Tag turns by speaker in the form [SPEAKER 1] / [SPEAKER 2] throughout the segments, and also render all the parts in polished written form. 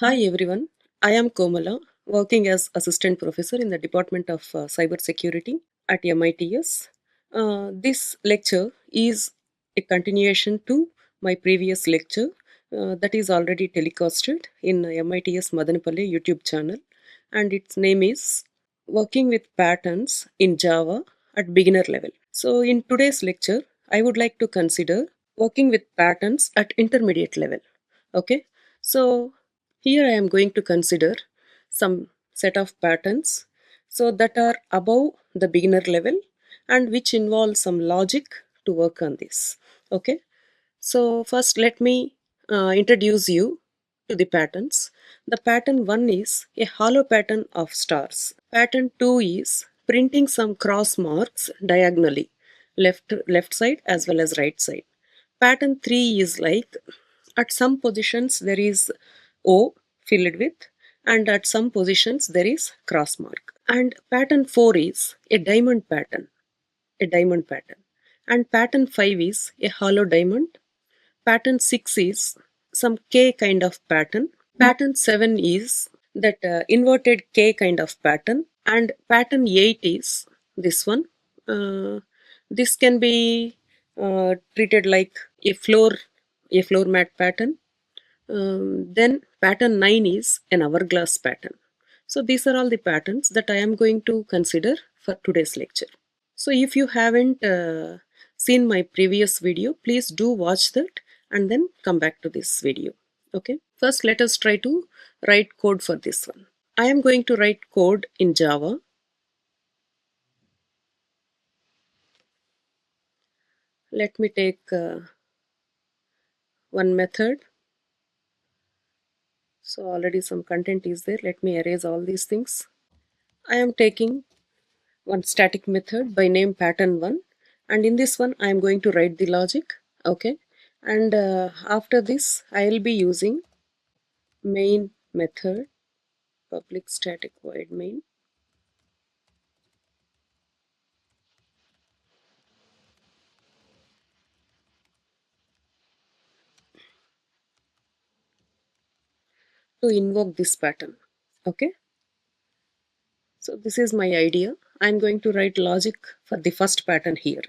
[SPEAKER 1] Hi everyone, I am Komala, working as assistant professor in the Department of Cybersecurity at MITS. This lecture is a continuation to my previous lecture that is already telecasted in MITS Madanapalli YouTube channel, and its name is Working with Patterns in Java at Beginner Level. So, in today's lecture, I would like to consider working with patterns at intermediate level. Okay, so here I am going to consider some set of patterns so that are above the beginner level and which involve some logic to work on this. Okay, so first let me introduce you to the patterns. The pattern 1 is a hollow pattern of stars. Pattern 2 is printing some cross marks diagonally, left side as well as right side. Pattern 3 is like at some positions there is O filled with, and at some positions there is cross mark. And pattern 4 is a diamond pattern. And pattern 5 is a hollow diamond. Pattern 6 is some K kind of pattern. Pattern 7 is that inverted K kind of pattern. And pattern 8 is this one. This can be treated like a floor mat pattern. Then pattern 9 is an hourglass pattern. So these are all the patterns that I am going to consider for today's lecture. So if you haven't seen my previous video, please do watch that and then come back to this video. Okay. First, let us try to write code for this one. I am going to write code in Java. Let me take one method. So already some content is there. Let me erase all these things. I am taking one static method by name pattern1, and in this one I am going to write the logic. Okay, and after this I will be using main method, public static void main, to invoke this pattern. Okay, so this is my idea. I am going to write logic for the first pattern here.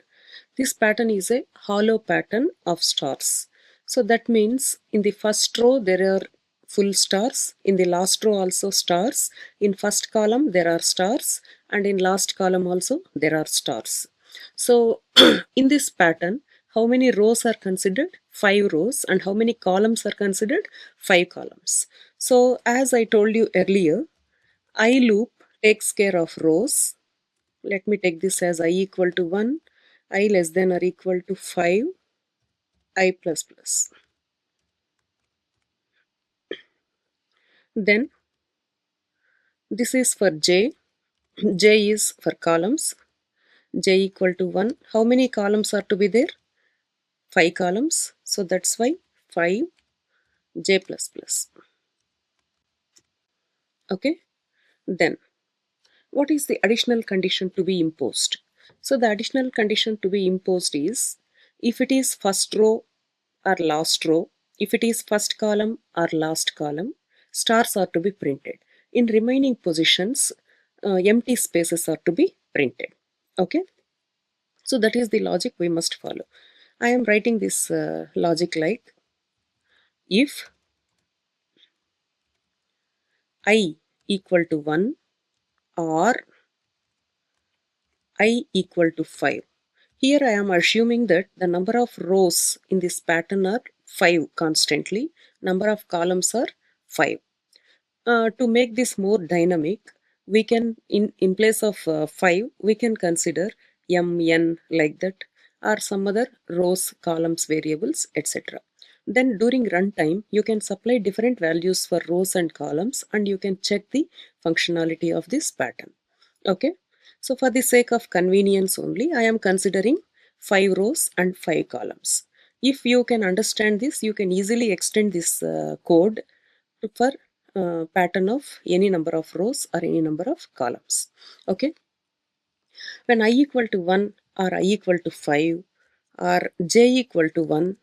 [SPEAKER 1] This pattern is a hollow pattern of stars. So that means in the first row there are full stars, in the last row also stars, in first column there are stars, and in last column also there are stars. So in this pattern, how many rows are considered? 5 rows. And how many columns are considered? 5 columns. So as I told you earlier, I loop takes care of rows. Let me take this as I equal to 1, I less than or equal to 5, I plus plus. Then this is for j. J is for columns. J equal to 1. How many columns are to be there? 5 columns. So that's why 5 j plus plus. Okay. Then what is the additional condition to be imposed? So the additional condition to be imposed is if it is first row or last row, if it is first column or last column, stars are to be printed. In remaining positions, empty spaces are to be printed. Okay, so that is the logic we must follow. I am writing this logic like if I equal to 1 or I equal to 5. Here I am assuming that the number of rows in this pattern are 5 constantly, number of columns are 5. To make this more dynamic, we can in place of 5 we can consider mn like that, or some other rows, columns, variables, etc. Then during runtime you can supply different values for rows and columns, and you can check the functionality of this pattern. Okay, so for the sake of convenience only I am considering 5 rows and 5 columns. If you can understand this, you can easily extend this code for pattern of any number of rows or any number of columns. Okay, when I equal to 1 or I equal to 5 or j equal to 1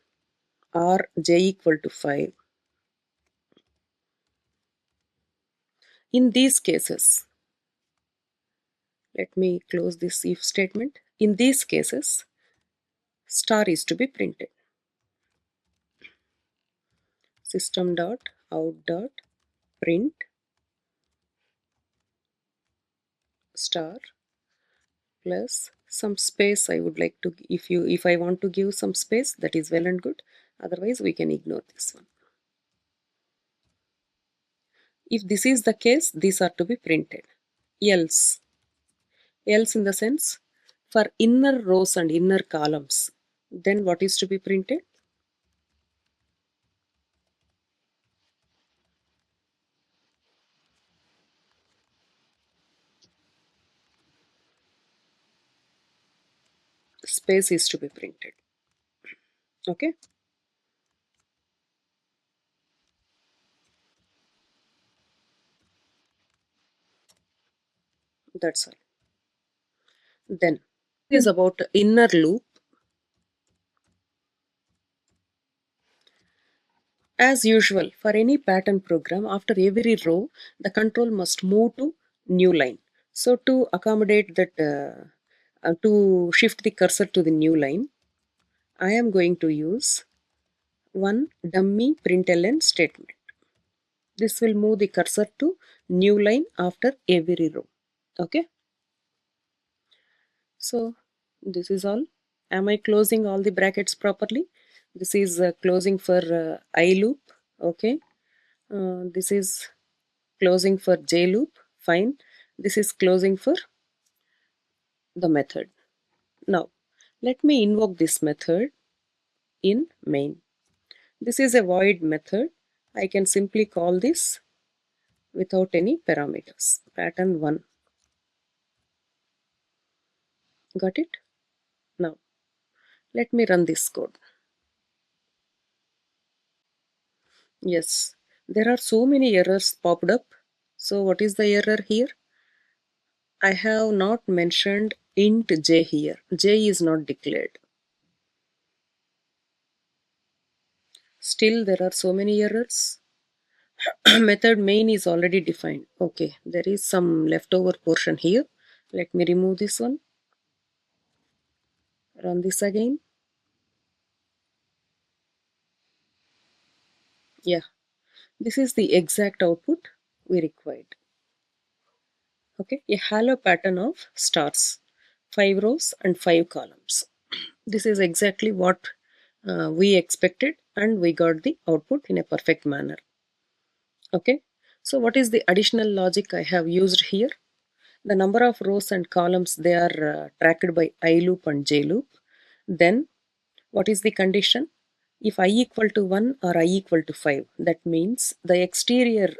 [SPEAKER 1] or j equal to 5, In these cases, let me close this if statement. In these cases, star is to be printed. System dot out dot print star plus some space. I would like to, if I want to give some space, that is well and good. Otherwise we can ignore this one. If this is the case, these are to be printed. Else in the sense, for inner rows and inner columns, then what is to be printed? Space is to be printed. Okay, that's all. Then is about inner loop. As usual, for any pattern program, after every row, the control must move to new line. So to accommodate that, to shift the cursor to the new line, I am going to use one dummy println statement. This will move the cursor to new line after every row. Okay. So this is all. Am I closing all the brackets properly? This is closing for I loop. Okay. This is closing for J loop. Fine. This is closing for the method. Now, let me invoke this method in main. This is a void method. I can simply call this without any parameters. Pattern 1. Got it? Now, let me run this code. Yes, there are so many errors popped up. So what is the error here? I have not mentioned int j here. J is not declared. Still there are so many errors. Method main is already defined. Okay, there is some leftover portion here. Let me remove this one. Run this again. Yeah, this is the exact output we required. Okay, a halo pattern of stars, 5 rows and 5 columns. This is exactly what we expected, and we got the output in a perfect manner. Okay, so what is the additional logic I have used here? The number of rows and columns, they are tracked by I loop and j loop. Then what is the condition? If I equal to 1 or I equal to 5, that means the exterior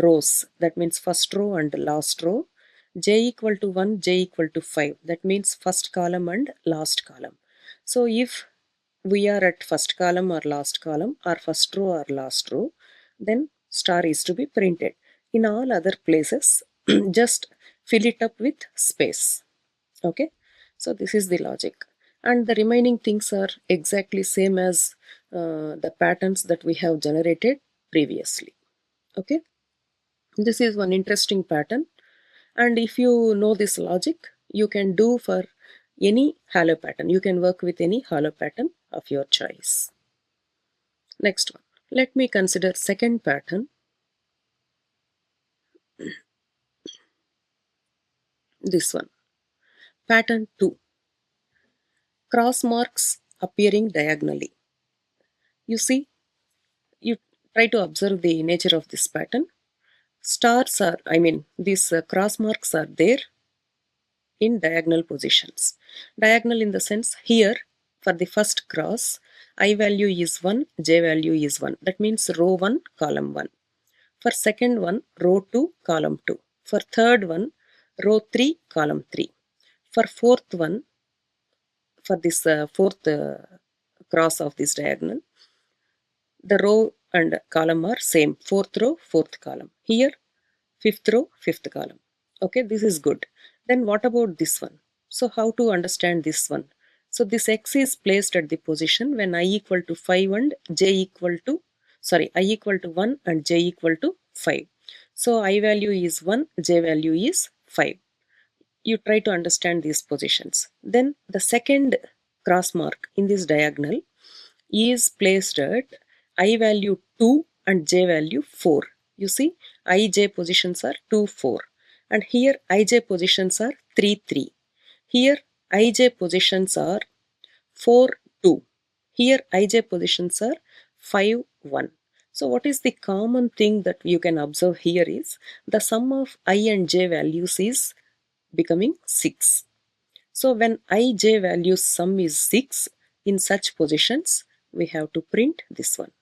[SPEAKER 1] rows, that means first row and last row, j equal to 1, j equal to 5, that means first column and last column. So if we are at first column or last column, or first row or last row, then star is to be printed. In all other places, just fill it up with space. Okay, so this is the logic, and the remaining things are exactly same as the patterns that we have generated previously. Okay, this is one interesting pattern, and if you know this logic, you can do for any halo pattern. You can work with any halo pattern of your choice. Next one, let me consider second pattern. This one, pattern 2, cross marks appearing diagonally. You see, you try to observe the nature of this pattern. Stars are, I mean, these cross marks are there in diagonal positions. Diagonal in the sense, here for the first cross, I value is 1, j value is 1. That means row 1, column 1. For second one, row 2, column 2. For third one, row 3, column 3. For fourth one, for this fourth cross of this diagonal, the row and column are same. Fourth row, fourth column. Here, fifth row, fifth column. Okay, this is good. Then what about this one? So how to understand this one? So this x is placed at the position when I equal to 5 and j equal to, sorry, I equal to 1 and j equal to 5. So I value is 1, j value is 5. You try to understand these positions. Then the second cross mark in this diagonal is placed at I value 2 and j value 4. You see, ij positions are 2, 4. And here ij positions are 3, 3. Here ij positions are 4, 2. Here ij positions are 5, 1. So what is the common thing that you can observe here is the sum of I and j values is becoming 6. So when ij values sum is 6, in such positions we have to print this one.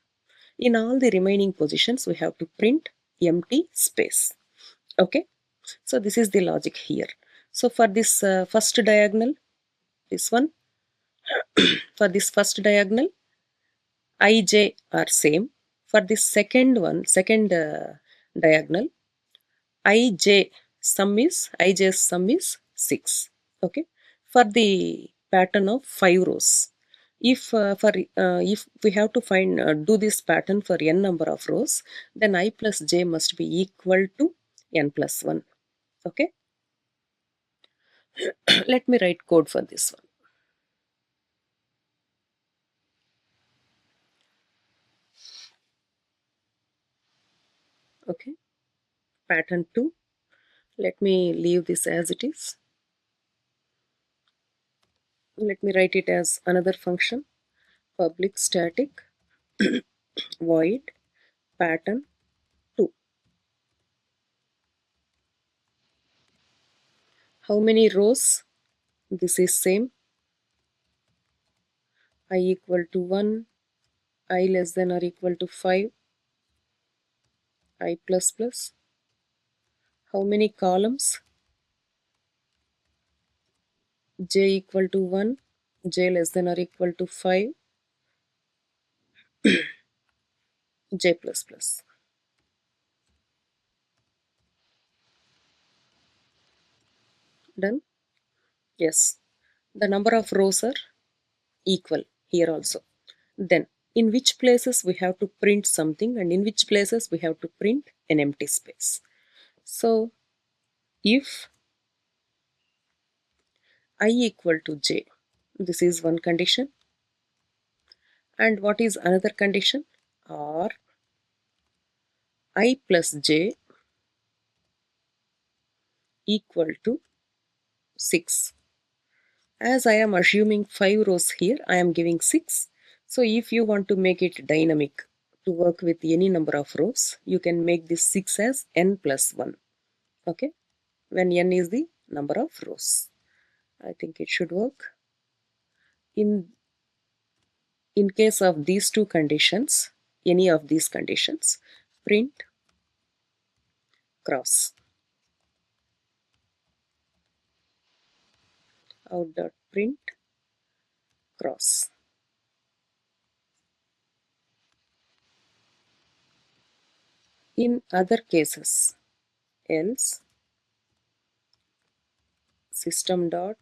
[SPEAKER 1] In all the remaining positions we have to print empty space. Okay, so this is the logic here. So for this first diagonal, this one, for this first diagonal ij are same. For this second one, second diagonal, ij ij's sum is 6. Okay, for the pattern of 5 rows, if we have to find do this pattern for n number of rows, then I plus j must be equal to n plus 1. Okay, let me write code for this one. Okay, pattern 2, let me leave this as it is. Let me write it as another function, public static void pattern 2. How many rows? This is same, I equal to 1, I less than or equal to 5, I plus plus. How many columns? J equal to 1, j less than or equal to 5, j plus plus. Done? Yes. The number of rows are equal here also. Then in which places we have to print something and in which places we have to print an empty space. So if I equal to j, this is one condition. And what is another condition? Or I plus j equal to 6. As I am assuming 5 rows here, I am giving 6. So if you want to make it dynamic to work with any number of rows, you can make this 6 as n plus 1. Okay, when n is the number of rows. I think it should work. In case of these two conditions, any of these conditions, print cross out dot print cross. In other cases, else system dot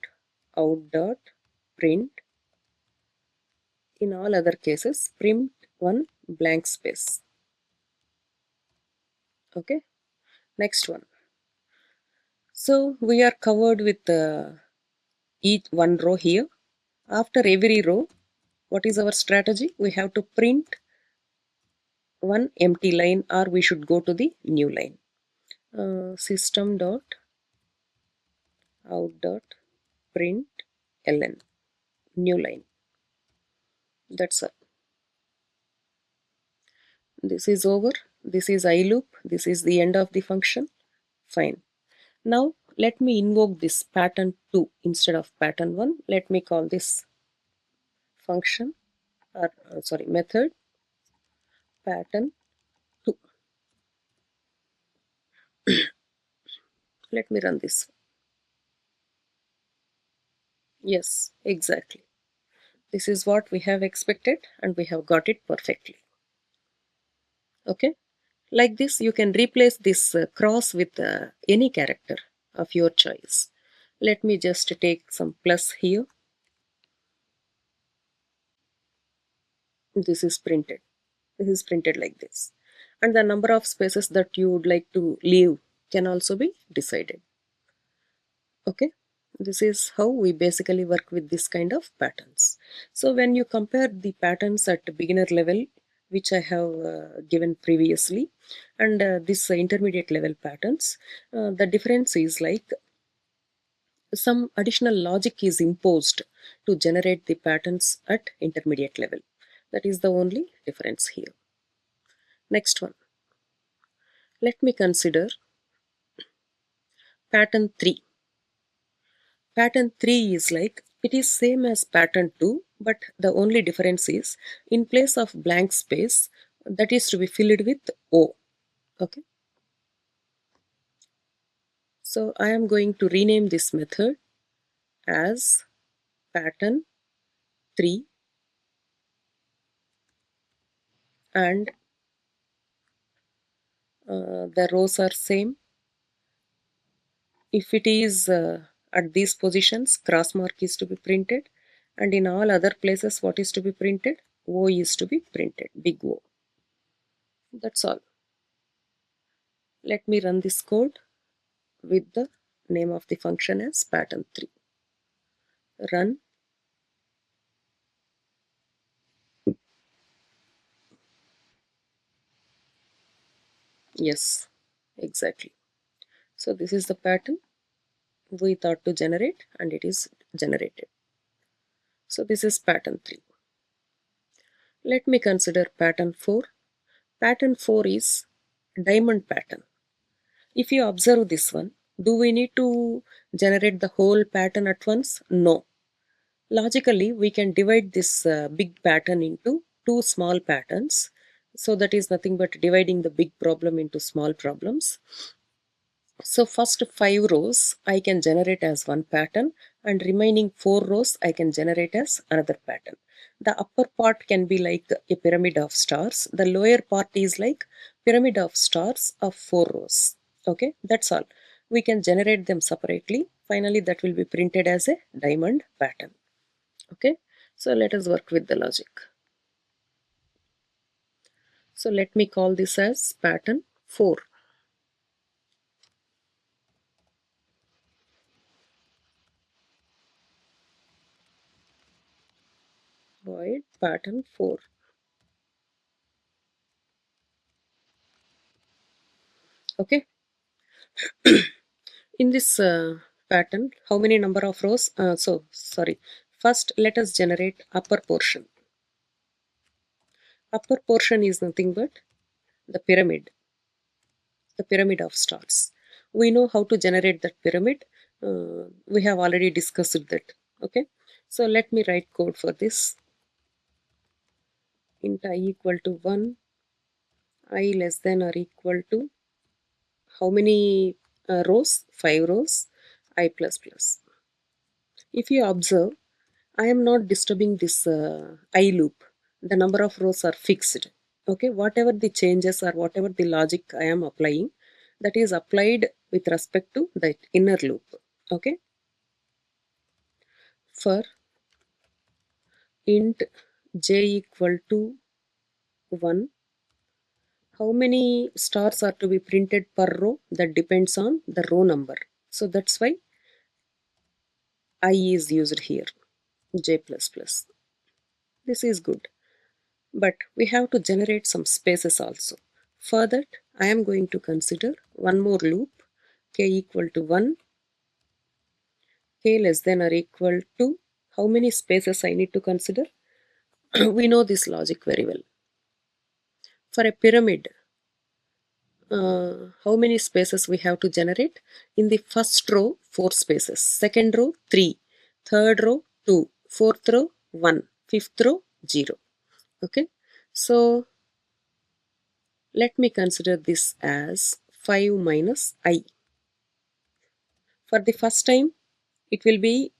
[SPEAKER 1] out dot print. In all other cases, print one blank space. Okay, next one. So we are covered with each one row here. After every row, what is our strategy? We have to print one empty line, or we should go to the new line. System dot out dot print ln, new line. That's all. This is over. This is I loop. This is the end of the function. Fine. Now let me invoke this pattern 2 instead of pattern 1. Let me call this function or sorry, method pattern 2. Let me run this. Yes, exactly. This is what we have expected and we have got it perfectly. Okay, like this you can replace this cross with any character of your choice. Let me just take some plus here. This is printed. This is printed like this. and the number of spaces that you would like to leave can also be decided. Okay, this is how we basically work with this kind of patterns. So when you compare the patterns at beginner level, which I have given previously, and this intermediate level patterns, the difference is like some additional logic is imposed to generate the patterns at intermediate level. That is the only difference here. Next one, let me consider pattern 3. Pattern 3 is like it is same as pattern 2, but the only difference is in place of blank space that is to be filled with O. Okay. So I am going to rename this method as pattern 3, and the rows are same. If it is at these positions, cross mark is to be printed, and in all other places, what is to be printed? O is to be printed, big O. That's all. Let me run this code with the name of the function as pattern 3. Run. Yes, exactly. So this is the pattern we thought to generate, and it is generated. So this is pattern 3. Let me consider pattern 4. Pattern 4 is diamond pattern. If you observe this one, do we need to generate the whole pattern at once? No. Logically, we can divide this big pattern into two small patterns. So that is nothing but dividing the big problem into small problems. So first 5 rows I can generate as one pattern, and remaining 4 rows I can generate as another pattern. The upper part can be like a pyramid of stars. The lower part is like pyramid of stars of 4 rows. Okay, that's all. We can generate them separately. Finally, that will be printed as a diamond pattern. Okay, so let us work with the logic. So let me call this as pattern 4. Void pattern 4. Okay, in this pattern, how many number of rows? Sorry. First, let us generate upper portion. Upper portion is nothing but the pyramid of stars. We know how to generate that pyramid. We have already discussed that. Okay. So let me write code for this. Int I equal to 1, I less than or equal to how many rows? 5 rows, I plus plus. If you observe, I am not disturbing this I loop. The number of rows are fixed. Okay, whatever the changes or whatever the logic I am applying, that is applied with respect to the inner loop. Okay, for int j equal to 1, how many stars are to be printed per row? That depends on the row number. So that's why I is used here, j plus plus. This is good. But we have to generate some spaces also. For that, I am going to consider one more loop, k equal to 1, k less than or equal to how many spaces I need to consider. We know this logic very well. For a pyramid, how many spaces we have to generate? In the first row, 4 spaces. Second row, 3. Third row, 2. Fourth row, 1. Fifth row, 0. Okay. So let me consider this as 5 minus I. For the first time, it will be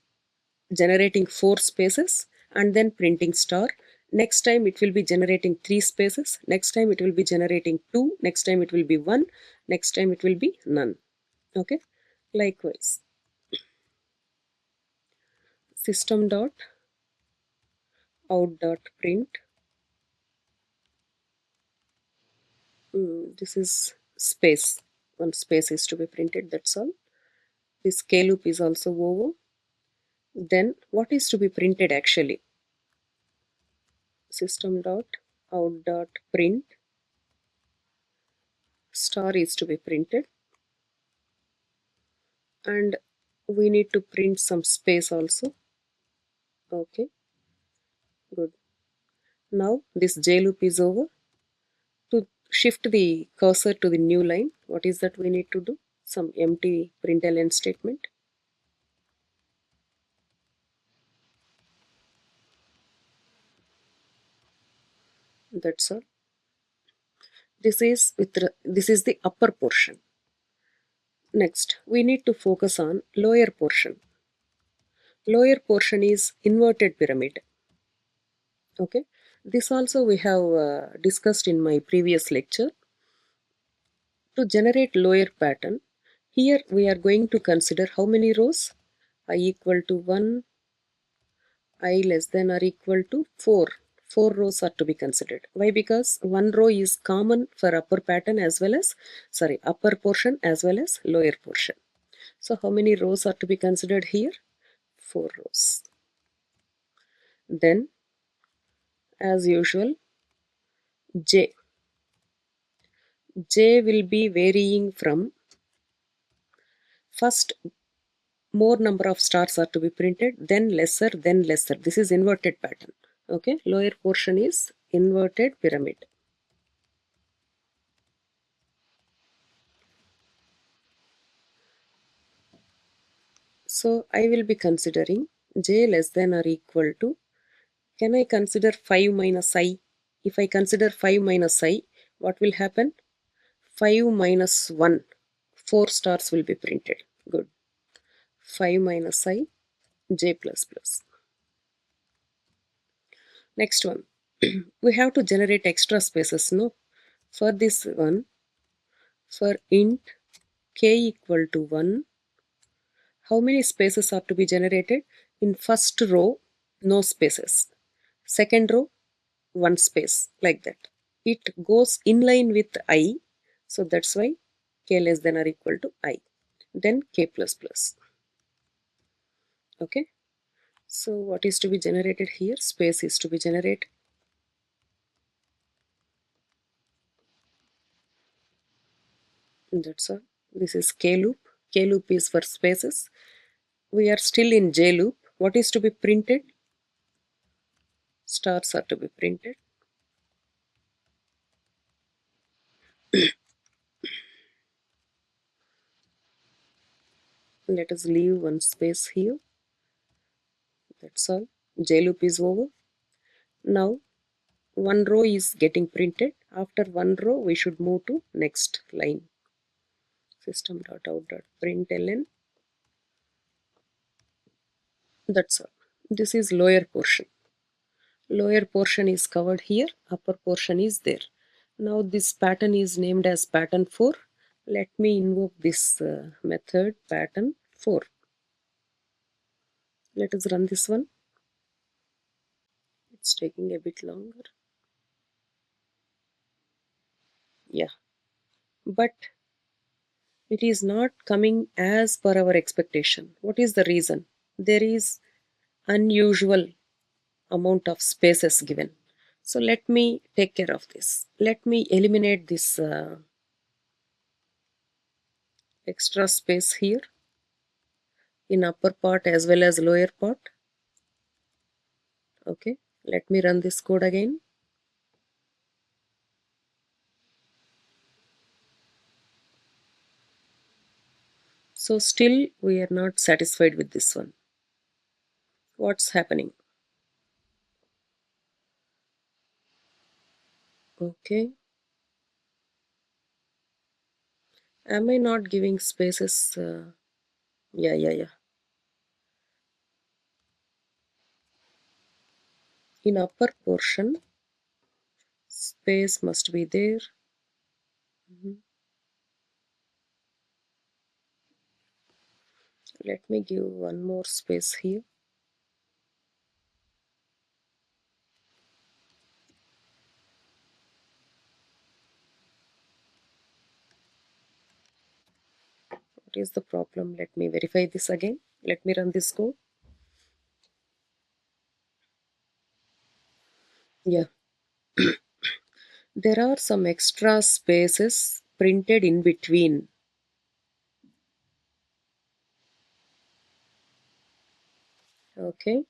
[SPEAKER 1] generating 4 spaces and then printing star. Next time it will be generating 3 spaces. Next time it will be generating 2. Next time it will be 1. Next time it will be none. Okay. Likewise, system dot out dot print This is space. One space is to be printed, that's all. This K loop is also over. Then what is to be printed actually? System dot out dot print star is to be printed, and we need to print some space also. Okay, good. Now this J loop is over. To shift the cursor to the new line, what is that we need to do? Some empty println statement. That's all. This is the upper portion. Next, we need to focus on lower portion. Lower portion is inverted pyramid. Okay, this also we have discussed in my previous lecture. To generate lower pattern, here we are going to consider how many rows? I equal to 1, I less than or equal to 4. 4 rows are to be considered. Why? Because one row is common for upper pattern as well as, upper portion as well as lower portion. So how many rows are to be considered here? 4 rows. Then, as usual, J. J will be varying from, first more number of stars are to be printed, then lesser, then lesser. This is inverted pattern. Okay, lower portion is inverted pyramid. So I will be considering j less than or equal to, can I consider 5 minus I? If I consider 5 minus I, what will happen? 5 minus 1, 4 stars will be printed. Good. 5 minus I, j plus plus. Next one. We have to generate extra spaces, no? For this one, for int k equal to 1, how many spaces are to be generated? In first row, no spaces. Second row, one space, like that. It goes in line with I, so that's why k less than or equal to I. Then k plus plus. Okay. So what is to be generated here? Space is to be generated. That's all. This is k loop. K loop is for spaces. We are still in j loop. What is to be printed? Stars are to be printed. Let us leave one space here. That's all. J loop is over. Now one row is getting printed. After one row, we should move to next line. System.out.println. That's all. This is lower portion. Lower portion is covered here. Upper portion is there. Now this pattern is named as pattern 4. Let me invoke this method pattern 4. Let us run this one. It's taking a bit longer. Yeah. But it is not coming as per our expectation. What is the reason? There is unusual amount of spaces given. So let me take care of this. Let me eliminate this extra space here in upper part as well as lower part. Okay, let me run this code again. So still we are not satisfied with this one. What's happening? Okay. Am I not giving spaces? Yeah. In upper portion, space must be there. Mhm. Let me give one more space here. What is the problem? Let me verify this again. Let me run this code. Yeah, there are some extra spaces printed in between. Okay.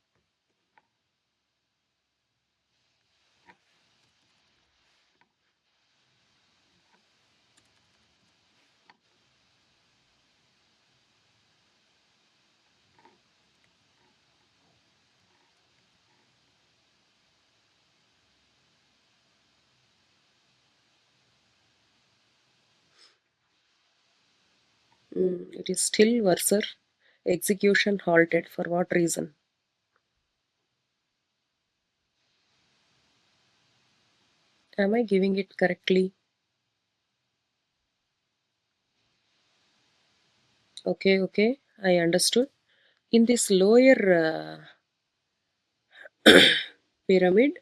[SPEAKER 1] It is still worse. Execution halted. For what reason? Am I giving it correctly? Okay, okay. I understood. In this lower pyramid,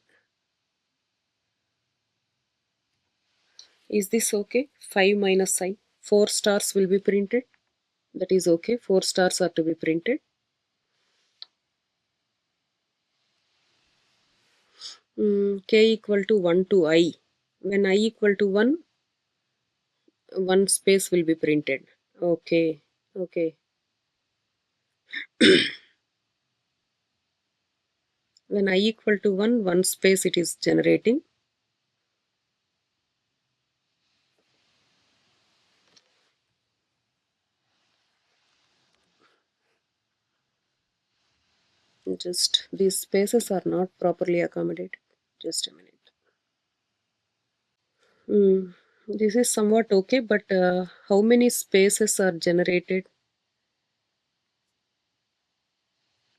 [SPEAKER 1] is this okay? 5 minus I. 4 stars will be printed. That is okay. 4 stars are to be printed. K equal to 1 to I. When I equal to 1, one space will be printed. Okay, okay. When I equal to 1, one space it is generating. Just these spaces are not properly accommodated. Just a minute. This is somewhat okay, but how many spaces are generated?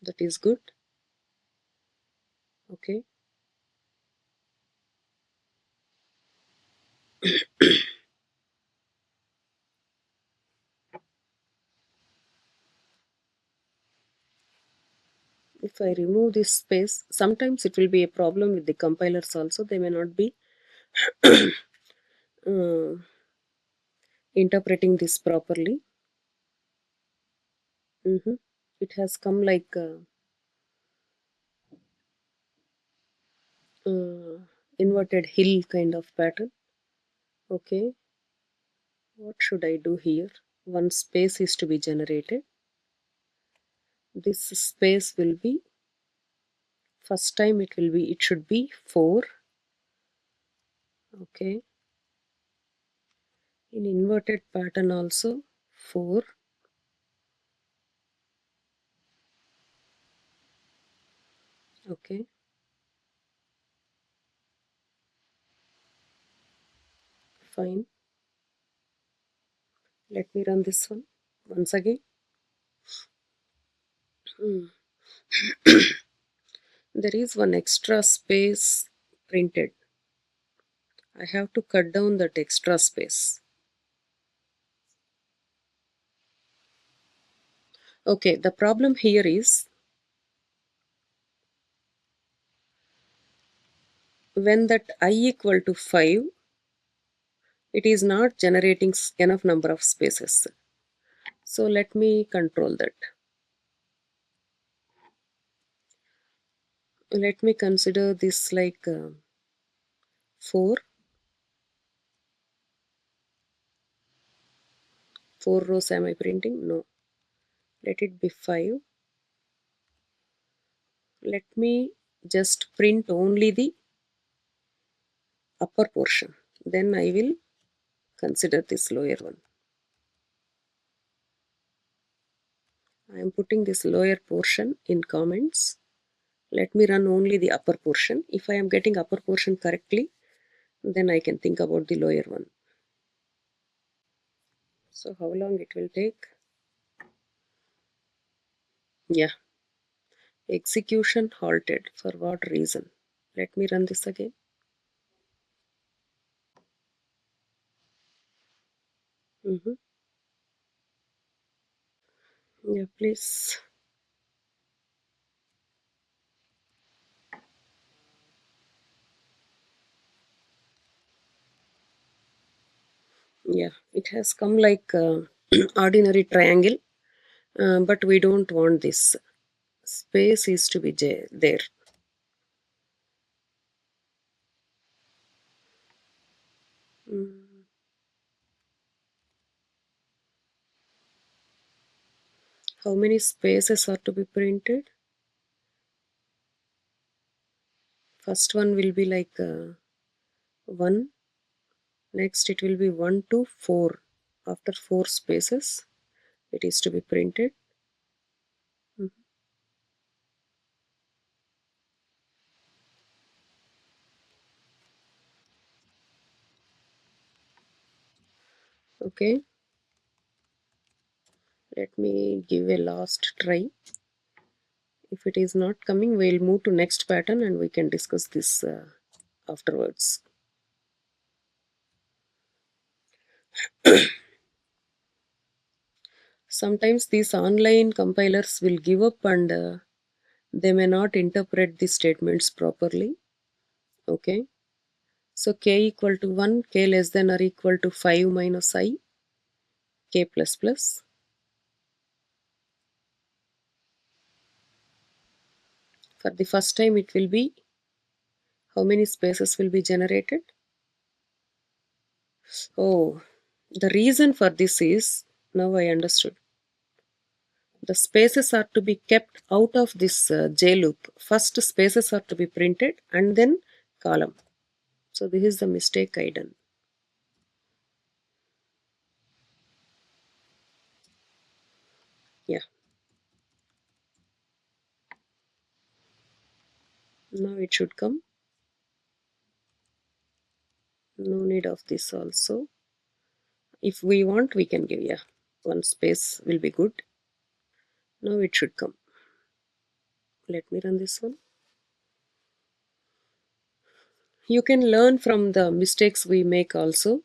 [SPEAKER 1] That is good. Okay. If I remove this space, sometimes it will be a problem with the compilers also. They may not be uh, interpreting this properly. It has come like inverted hill kind of pattern. Okay, what should I do here? One space is to be generated. This space will be, first time it should be 4. Okay, in inverted pattern also 4. Okay, fine. Let me run this one once again. There is one extra space printed. I have to cut down that extra space. Okay, the problem here is when that I equal to 5, it is not generating enough number of spaces. So let me control that. Let me consider this like 4. 4 rows am I printing? No. Let it be 5. Let me just print only the upper portion. Then I will consider this lower one. I am putting this lower portion in comments. Let me run only the upper portion. If I am getting upper portion correctly, then I can think about the lower one. So how long it will take? Yeah, execution halted. For what reason? Let me run this again. Mm-hmm. Yeah, please. Yeah, it has come like ordinary triangle, but we don't want this. Space is to be there. Mm, How many spaces are to be printed? First one will be like 1. Next it will be 1 to 4. After 4 spaces, it is to be printed. Mhm. Okay, let me give a last try. If it is not coming, we'll move to next pattern and we can discuss this afterwards. Sometimes these online compilers will give up and they may not interpret the statements properly. Okay, so k equal to 1, k less than or equal to 5 minus I, k plus plus. For the first time it will be, how many spaces will be generated? Oh, the reason for this is, now I understood. The spaces are to be kept out of this J loop. First spaces are to be printed and then column. So this is the mistake I done. Yeah, now it should come. No need of this also. If we want, we can give, yeah. One space will be good. Now it should come. Let me run this one. You can learn from the mistakes we make also.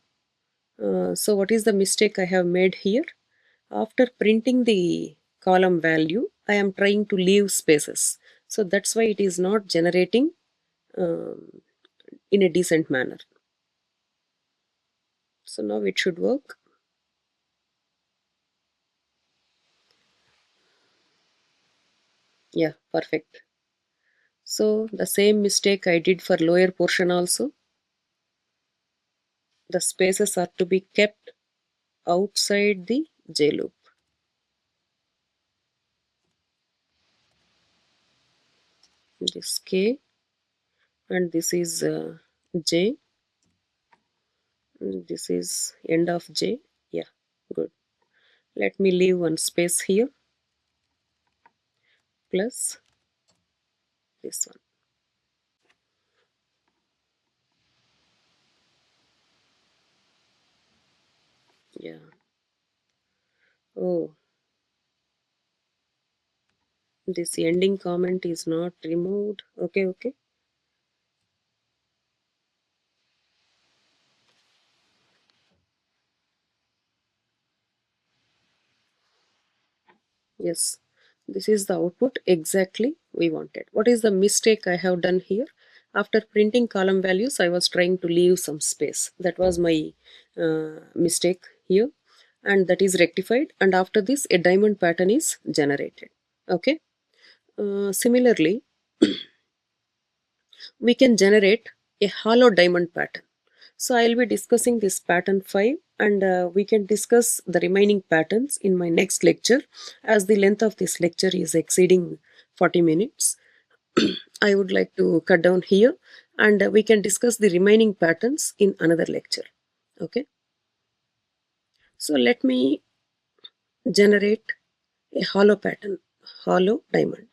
[SPEAKER 1] So what is the mistake I have made here? After printing the column value, I am trying to leave spaces. So that's why it is not generating um, in a decent manner. So now it should work. Yeah, perfect. So the same mistake I did for lower portion also. The spaces are to be kept outside the J loop. This K and this is J. And this is end of J. Yeah, good. Let me leave one space here plus this one. Yeah. Oh, this ending comment is not removed. Okay, okay. Yes, this is the output exactly we wanted. What is the mistake I have done here? After printing column values, I was trying to leave some space. That was my mistake here, and that is rectified. And after this, a diamond pattern is generated. Okay. Similarly, we can generate a hollow diamond pattern. So I'll be discussing this pattern 5 and we can discuss the remaining patterns in my next lecture as the length of this lecture is exceeding 40 minutes. I would like to cut down here and we can discuss the remaining patterns in another lecture. Okay. So let me generate a hollow pattern, hollow diamond.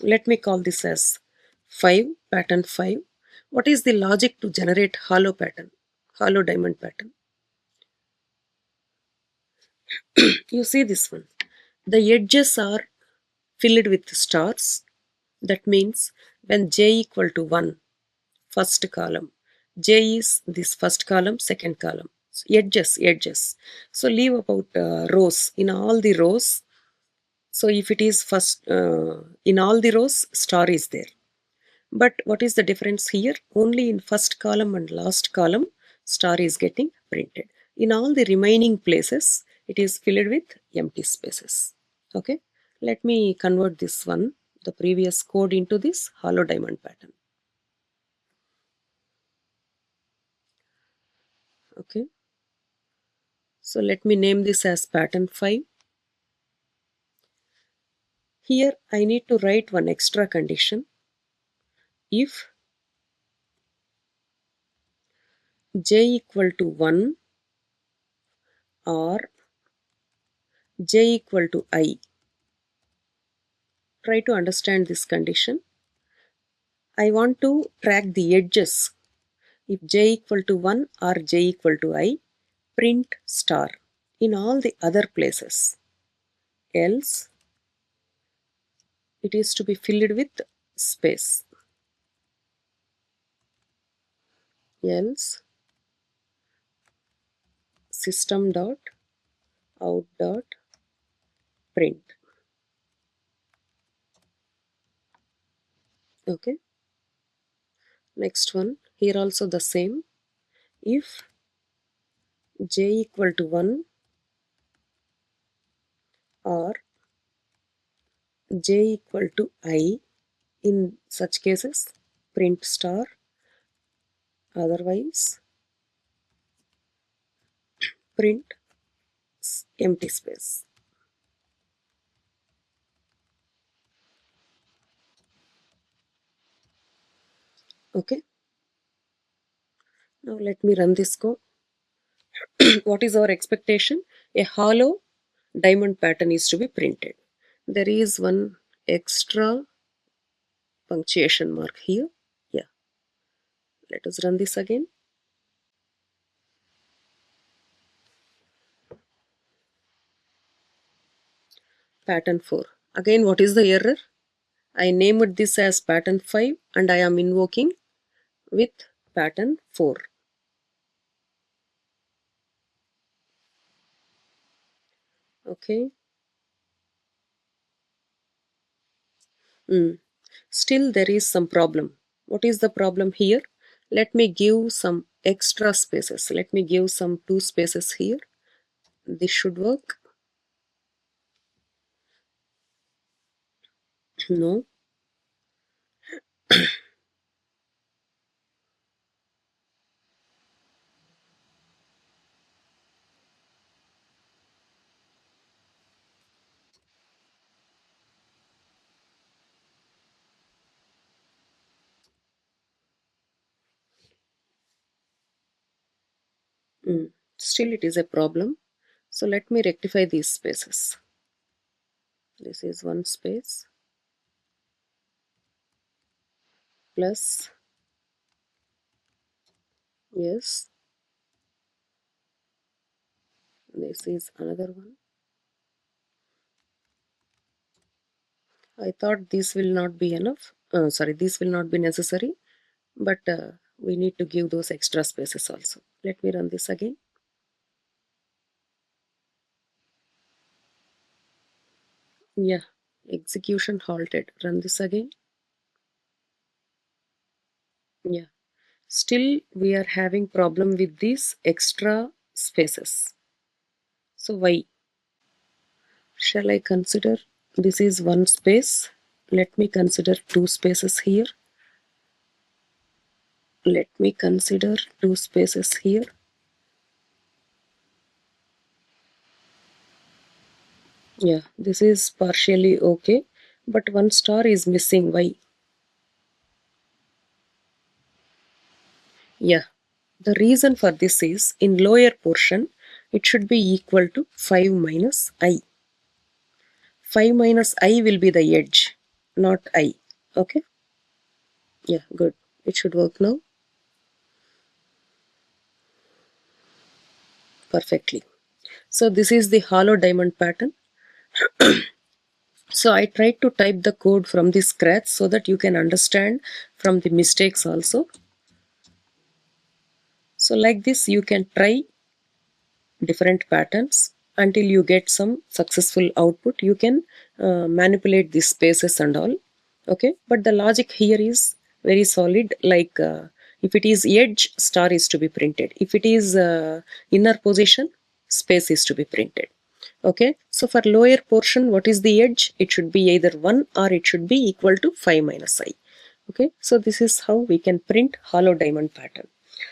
[SPEAKER 1] Let me call this as 5, pattern 5. What is the logic to generate hollow pattern, hollow diamond pattern? You see this one. The edges are filled with stars. That means when j equal to 1, first column, j is this first column, second column. Edges. So leave about rows. In all the rows, so if it is first, in all the rows, star is there. But what is the difference here? Only in first column and last column, star is getting printed. In all the remaining places it is filled with empty spaces. Okay, let me convert this one, the previous code, into this hollow diamond pattern. Okay, so let me name this as pattern 5. Here I need to write one extra condition. If j equal to 1 or j equal to I, try to understand this condition. I want to track the edges. If j equal to 1 or j equal to I, print star in all the other places. Else it is to be filled with space. Else system dot out dot print. Okay, next one, here also the same. If j equal to 1 or j equal to I, in such cases print star, otherwise print empty space. Okay, now let me run this code. What is our expectation? A hollow diamond pattern is to be printed. There is one extra punctuation mark here. Yeah, let us run this again. Pattern 4. Again, what is the error? I named this as pattern 5 and I am invoking with pattern 4. Okay. Still there is some problem. What is the problem here? Let me give some extra spaces. Let me give some 2 spaces here. This should work. No. Still it is a problem. So let me rectify these spaces. This is one space plus, yes, this is another one. I thought this will not be enough. Sorry, this will not be necessary, but we need to give those extra spaces also. Let me run this again. Yeah, execution halted. Run this again. Yeah, still we are having problem with these extra spaces. So why? Shall I consider this is one space? Let me consider 2 spaces here. Let me consider 2 spaces here. Yeah, this is partially okay, but one star is missing. Why? Yeah, the reason for this is in lower portion it should be equal to 5 minus I. 5 minus I will be the edge, not I. Okay? Yeah, good. It should work now perfectly. So this is the hollow diamond pattern. So I tried to type the code from the scratch so that you can understand from the mistakes also. So like this you can try different patterns until you get some successful output. You can manipulate these spaces and all. Okay, but the logic here is very solid, like If it is edge, star is to be printed. If it is inner position, space is to be printed. Okay, so for lower portion, what is the edge? It should be either 1 or it should be equal to 5 minus I. Okay, so this is how we can print hollow diamond pattern.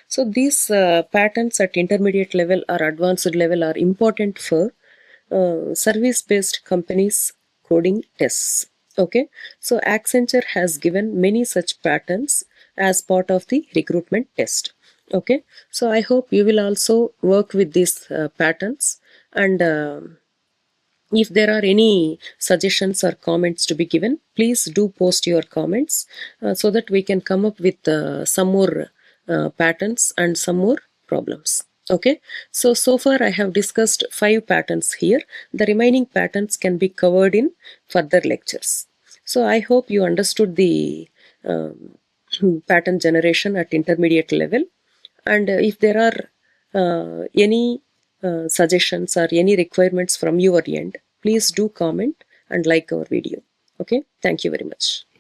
[SPEAKER 1] So these patterns at intermediate level or advanced level are important for service-based companies coding tests. Okay, so Accenture has given many such patterns as part of the recruitment test. Okay, so I hope you will also work with these patterns, and if there are any suggestions or comments to be given, please do post your comments so that we can come up with some more patterns and some more problems. Okay, so far I have discussed 5 patterns here. The remaining patterns can be covered in further lectures. So I hope you understood the pattern generation at intermediate level, and if there are any suggestions or any requirements from your end, please do comment and like our video. Okay, thank you very much.